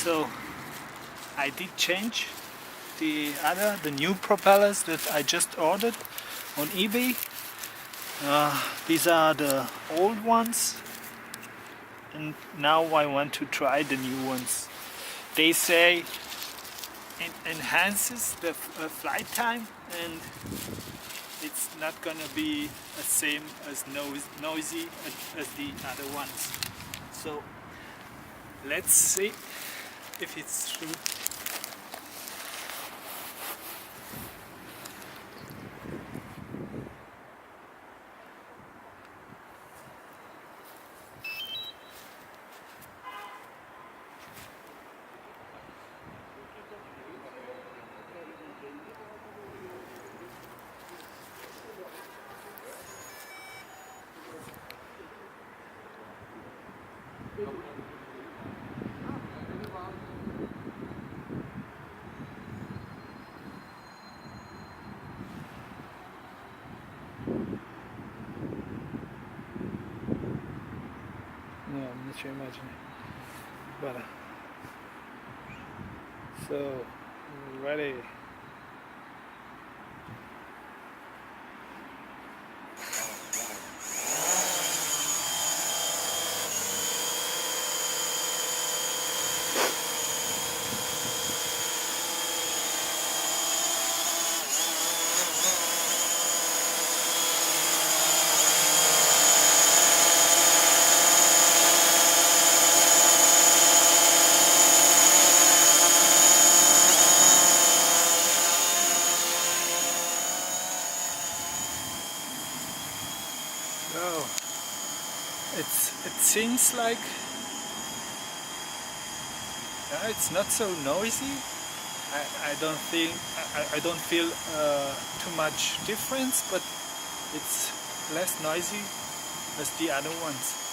So I did change the new propellers that I just ordered on eBay. These are the old ones, and now I want to try the new ones. They say it enhances the flight time, and it's not gonna be the same as noisy as the other ones. So let's see if it's true. No, I'm not sure imagining. But so ready. Oh, it seems like it's not so noisy. I don't think I don't feel too much difference, but it's less noisy as the other ones.